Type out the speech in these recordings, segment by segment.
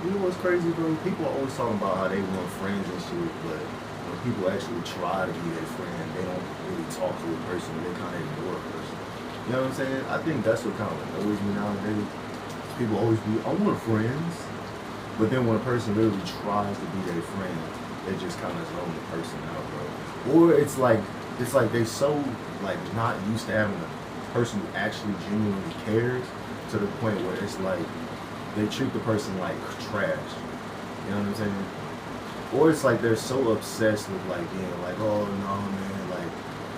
You know what's crazy, bro? People are always talking about how they want friends and shit, but when people actually try to be their friend, they don't really talk to a person. They kind of ignore a person. You know what I'm saying? I think that's what kind of annoys me nowadays. People always be, I want friends, but then when a person literally tries to be their friend, they just kind of zone the person out, bro. Or it's like they so like not used to having a person who actually genuinely cares to the point where it's like they treat the person like trash. You know what I'm saying? Or it's like they're so obsessed with like being like, oh no man, like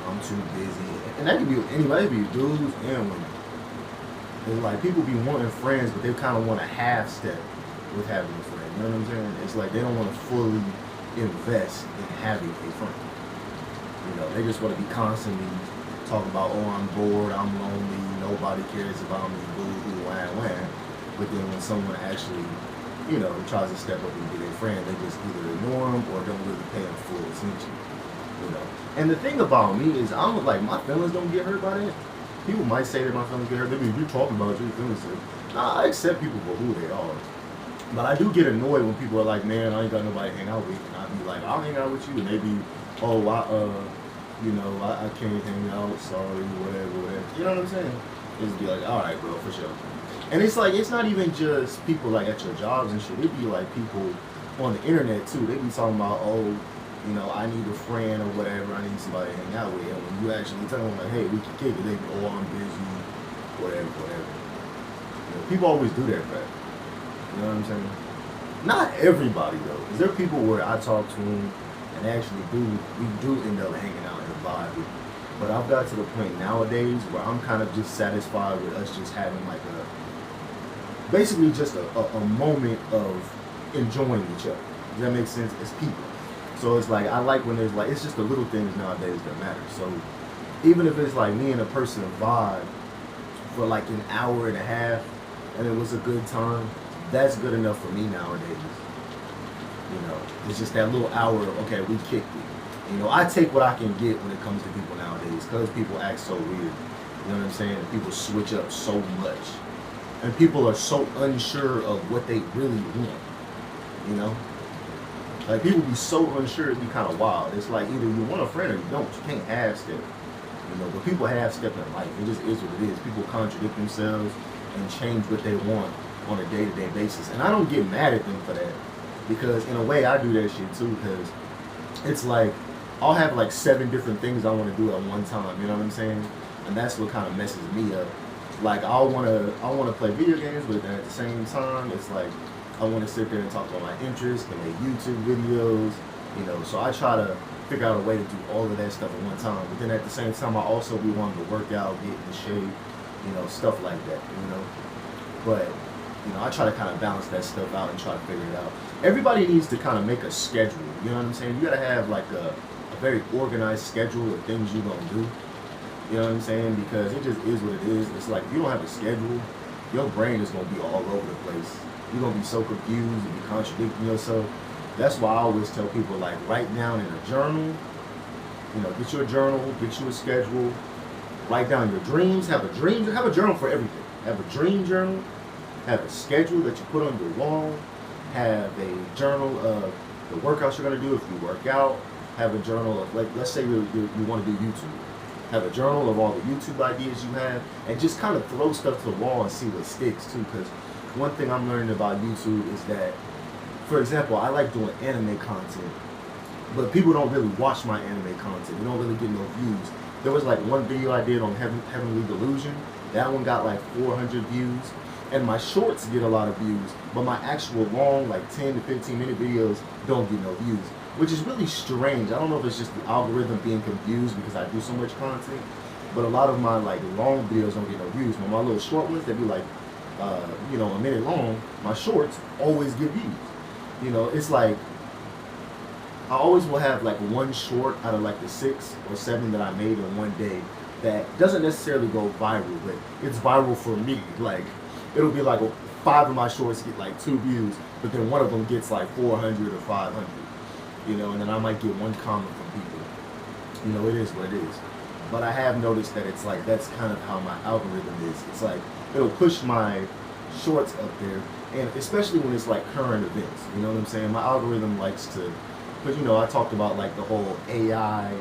I'm too busy. And that could be anybody, it could be dudes and women. And like people be wanting friends, but they kind of want a half step with having a friend. You know what I'm saying? It's like they don't want to fully invest in having a friend. You know, they just want to be constantly talking about, oh, I'm bored, I'm lonely, nobody cares about me, boo hoo, wah wah. But then when someone actually, tries to step up and be their friend, they just either ignore them or don't really pay them full attention. You know. And the thing about me is, I don't like my feelings don't get hurt by that. People might say that my feelings get hurt. They be, you're talking about your feelings. Nah, I accept people for who they are. But I do get annoyed when people are like, man, I ain't got nobody to hang out with. And I be like, I'll hang out with you. And they be, oh, I can't hang out. Sorry, whatever. You know what I'm saying? Just be like, all right, bro, for sure. And it's like, it's not even just people like at your jobs and shit. It be like people on the internet too. They be talking about, oh, I need a friend or whatever. I need somebody to hang out with. And when you actually tell them like, hey, we can kick it, they be, oh, I'm busy, whatever. People always do that, bro. You know what I'm saying? Not everybody though, because there are people where I talk to them and actually we do end up hanging out and vibing. But I've got to the point nowadays where I'm kind of just satisfied with us just having like basically just a moment of enjoying each other. Does that make sense? As people. So it's like I like when there's like it's just the little things nowadays that matter. So even if it's like me and a person vibe for like an hour and a half and it was a good time, that's good enough for me nowadays. It's just that little hour of okay, we kicked it. I take what I can get when it comes to people nowadays because people act so weird. You know what I'm saying? People switch up so much, and people are so unsure of what they really want. You know, like people be so unsure, it be kind of wild. It's like either you want a friend or you don't. You can't half step. But people half step in life. It just is what it is. People contradict themselves and change what they want on a day-to-day basis. And I don't get mad at them for that because in a way I do that shit too because it's like I'll have like 7 different things I want to do at one time, you know what I'm saying? And that's what kind of messes me up. Like I want to play video games, but then at the same time it's like I want to sit there and talk about my interests and make YouTube videos, so I try to figure out a way to do all of that stuff at one time. But then at the same time I also be wanting to work out, get in shape, stuff like that. But I try to kind of balance that stuff out and try to figure it out. Everybody needs to kind of make a schedule. You know what I'm saying? You gotta have like a very organized schedule of things you're gonna do. You know what I'm saying? Because it just is what it is. It's like if you don't have a schedule, your brain is gonna be all over the place. You're gonna be so confused and be contradicting yourself. That's why I always tell people like write down in a journal. Get you a journal, get you a schedule, write down your dreams, have a journal for everything. Have a dream journal, have a schedule that you put on your wall, have a journal of the workouts you're going to do if you work out, have a journal of, like, let's say you want to do YouTube. Have a journal of all the YouTube ideas you have, and just kind of throw stuff to the wall and see what sticks too, because one thing I'm learning about YouTube is that, for example, I like doing anime content, but people don't really watch my anime content. They don't really get no views. There was like one video I did on Heavenly Delusion. That one got like 400 views. And my shorts get a lot of views, but my actual long, like 10 to 15 minute videos don't get no views, which is really strange. I don't know if it's just the algorithm being confused because I do so much content, but a lot of my like long videos don't get no views. But my little short ones that be like, a minute long, my shorts always get views. It's like, I always will have like one short out of like the 6 or 7 that I made in one day that doesn't necessarily go viral, but it's viral for me. Like, it'll be like 5 of my shorts get like 2 views, but then one of them gets like 400 or 500, and then I might get one comment from people. It is what it is. But I have noticed that it's like, that's kind of how my algorithm is. It's like, it'll push my shorts up there, and especially when it's like current events. You know what I'm saying? My algorithm likes to, but you know, I talked about like the whole AI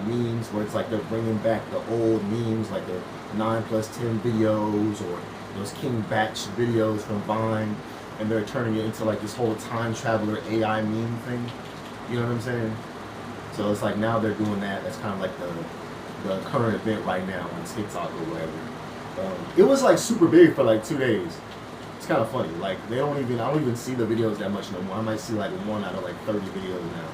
memes where it's like they're bringing back the old memes, like the 9+10 videos or those King Batch videos from Vine, and they're turning it into like this whole time traveler AI meme thing. You know what I'm saying? So it's like now they're doing that. That's kind of like the current event right now on TikTok or whatever. It was like super big for like 2 days. It's kind of funny. Like I don't even see the videos that much no more. I might see like one out of like 30 videos now.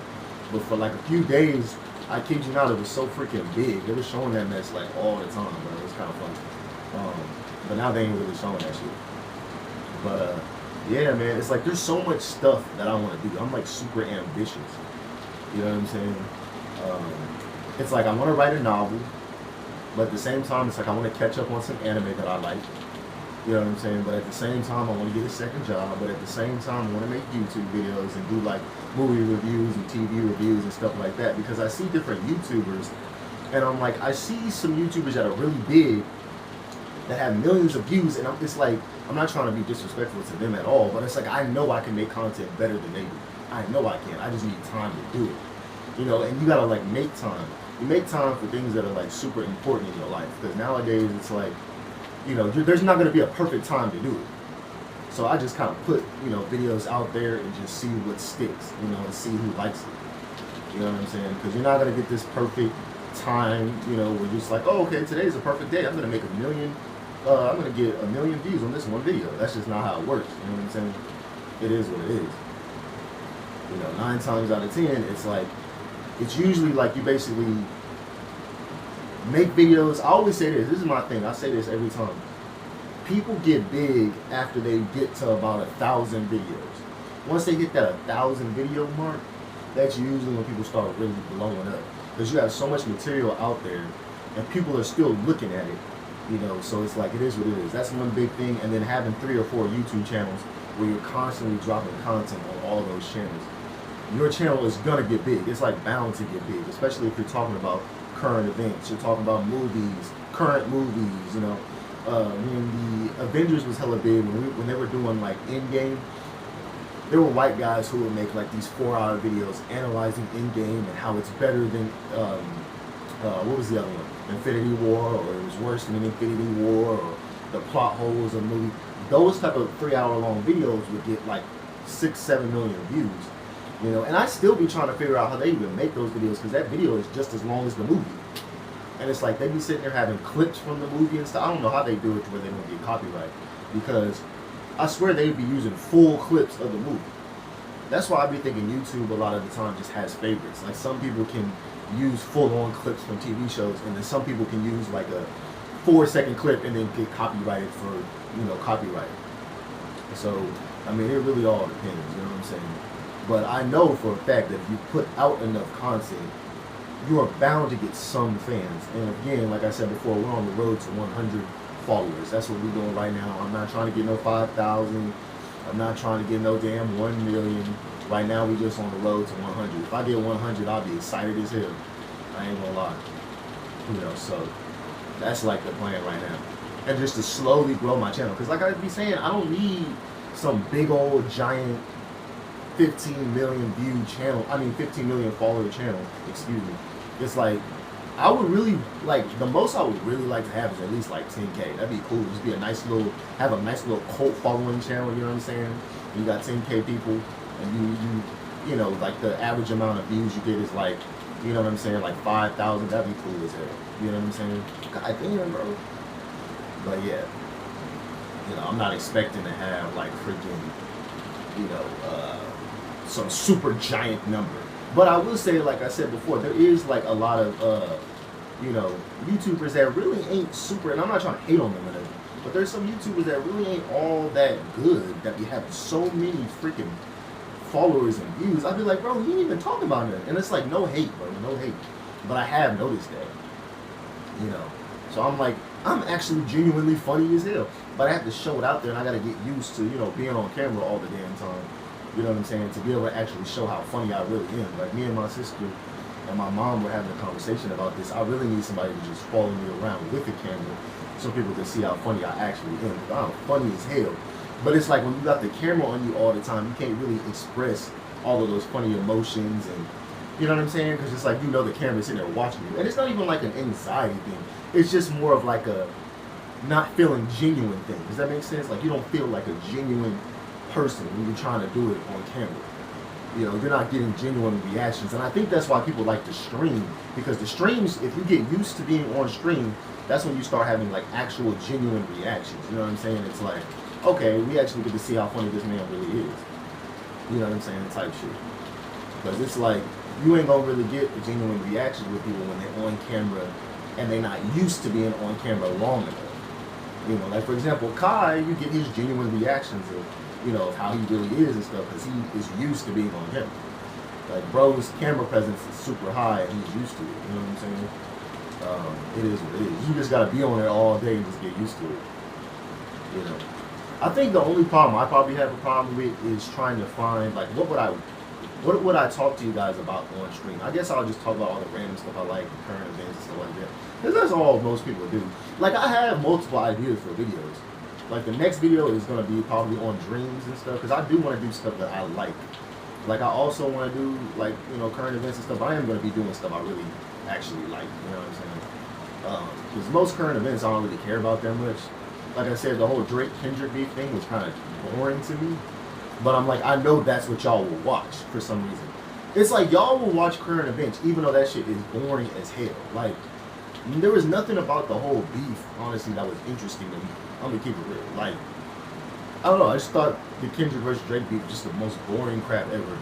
But for like a few days, I kid you not, it was so freaking big. They were showing that mess like all the time, bro. It was kind of funny. But now they ain't really showing that shit. But yeah, man, it's like there's so much stuff that I want to do. I'm like super ambitious. You know what I'm saying? It's like I want to write a novel, but at the same time, it's like I want to catch up on some anime that I like. You know what I'm saying? But at the same time, I want to get a second job. But at the same time, I want to make YouTube videos and do like movie reviews and TV reviews and stuff like that. Because I see different YouTubers, and I'm like, I see some YouTubers that are really big, that have millions of views, and I'm just like, I'm not trying to be disrespectful to them at all, but it's like I know I can make content better than they do. I know I can. I just need time to do it. You know, and you gotta like make time. You make time for things that are like super important in your life. Because nowadays it's like, you know, there's not gonna be a perfect time to do it. So I just kind of put, you know, videos out there and just see what sticks, you know, and see who likes it. You know what I'm saying? Because you're not gonna get this perfect time, you know, where you're just like, oh, okay, today's a perfect day. I'm gonna make I'm gonna get 1 million views on this one video. That's just not how it works. You know what I'm saying? It is what it is. You know, 9 times out of 10, it's like, it's usually like you basically make videos. I always say this is my thing. I say this every time. People get big after they get to about 1,000 videos. Once they hit that 1,000 video mark, that's usually when people start really blowing up. Because you have so much material out there, and people are still looking at it. You know, so it's like, it is what it is. That's one big thing. And then having 3 or 4 YouTube channels where you're constantly dropping content on all those channels. Your channel is gonna get big. It's like bound to get big, especially if you're talking about current events. You're talking about movies, current movies. You know, when the Avengers was hella big, when they were doing like Endgame, there were white guys who would make like these 4-hour videos analyzing Endgame and how it's better than what was the other one? Infinity War, or it was worse than Infinity War, or the plot holes of the movie. Those type of 3-hour long videos would get like 6-7 million views. You know, and I still be trying to figure out how they even make those videos, because that video is just as long as the movie. And it's like they be sitting there having clips from the movie and stuff. I don't know how they do it to where they don't get copyright, because I swear they'd be using full clips of the movie. That's why I be thinking YouTube a lot of the time just has favorites. Like some people can use full-on clips from TV shows, and then some people can use like a 4-second clip and then get copyrighted for, you know, copyright. So, I mean, it really all depends, you know what I'm saying? But I know for a fact that if you put out enough content, you are bound to get some fans. And again, like I said before, we're on the road to 100 followers. That's what we're doing right now. I'm not trying to get no 5,000. I'm not trying to get no damn 1 million. Right now, we just on the road to 100. If I get 100, I'll be excited as hell. I ain't gonna lie. You know, so that's like the plan right now. And just to slowly grow my channel. Because like I be saying, I don't need some big old giant 15 million view channel. I mean, 15 million follower channel. Excuse me. It's like, I would really, like, the most I would really like to have is at least like 10K. That'd be cool. Just be a nice little, have a nice little cult following channel, you know what I'm saying? You got 10K people, and you know, like the average amount of views you get is like, you know what I'm saying, like 5,000. That'd be cool as hell. You know what I'm saying? God damn, bro. But yeah, you know, I'm not expecting to have like freaking, you know, some super giant number. But I will say, like I said before, there is like a lot of, you know, YouTubers that really ain't super, and I'm not trying to hate on them or nothing, but there's some YouTubers that really ain't all that good, that be having so many freaking followers and views. I'd be like, bro, you ain't even talking about it. And it's like, no hate, bro, no hate. But I have noticed that, you know. So I'm like, I'm actually genuinely funny as hell. But I have to show it out there, and I got to get used to, you know, being on camera all the damn time. You know what I'm saying? To be able to actually show how funny I really am. Like me and my sister, and my mom were having a conversation about this, I really need somebody to just follow me around with a camera so people can see how funny I actually am. I'm funny as hell. But it's like when you got the camera on you all the time, you can't really express all of those funny emotions and you know what I'm saying? Because it's like you know the camera's sitting there watching you. And it's not even like an anxiety thing. It's just more of like a not feeling genuine thing. Does that make sense? Like you don't feel like a genuine person when you're trying to do it on camera. You know, you're not getting genuine reactions. And I think that's why people like to stream. Because the streams, if you get used to being on stream, that's when you start having like actual genuine reactions. You know what I'm saying? It's like, okay, we actually get to see how funny this man really is. You know what I'm saying? Type shit. Because it's like, you ain't gonna really get genuine reactions with people when they're on camera and they're not used to being on camera long enough. You know, like for example, Kai, you get his genuine reactions of, you know, of how he really is and stuff because he is used to being on camera. Like bro's camera presence is super high and he's used to it. You know what I'm saying? It is what it is. You just gotta be on there all day and just get used to it. You know, I think the only problem I probably have a problem with is trying to find like what would I talk to you guys about on stream? I guess I'll just talk about all the random stuff I like, current events and stuff like that. Because that's all most people do. Like I have multiple ideas for videos. Like the next video is gonna be probably on dreams and stuff because I do want to do stuff that I like. Like I also want to do like you know current events and stuff. But I am gonna be doing stuff I really actually like. You know what I'm saying? Because most current events I don't really care about that much. Like I said, the whole Drake Kendrick beef thing was kind of boring to me. But I'm like, I know that's what y'all will watch for some reason. It's like y'all will watch current events, even though that shit is boring as hell. Like, there was nothing about the whole beef, honestly, that was interesting to me. I'm gonna keep it real. Like, I don't know. I just thought the Kendrick versus Drake beef was just the most boring crap ever.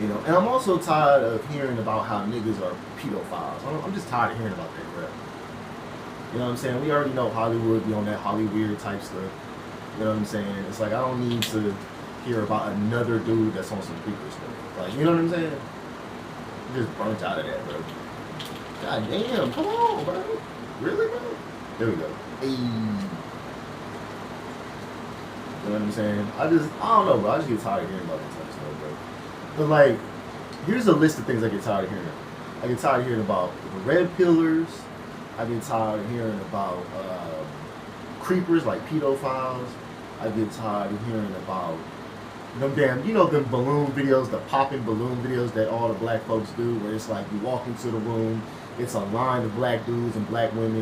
You know, and I'm also tired of hearing about how niggas are pedophiles. I'm just tired of hearing about that crap. You know what I'm saying? We already know Hollywood be on that Hollyweird type stuff. You know what I'm saying? It's like I don't need to hear about another dude that's on some creeper stuff. Like, you know what I'm saying? I'm just burnt out of that, bro. God damn, come on, bro. Really, bro? There we go. Hey. You know what I'm saying? I don't know, bro. I just get tired of hearing about that type of stuff, bro. But, like, here's a list of things I get tired of hearing. I get tired of hearing about the red pillars. I get tired of hearing about creepers, like pedophiles. I get tired of hearing about them damn, you know them balloon videos, the popping balloon videos that all the black folks do, where it's like you walk into the room, it's a line of black dudes and black women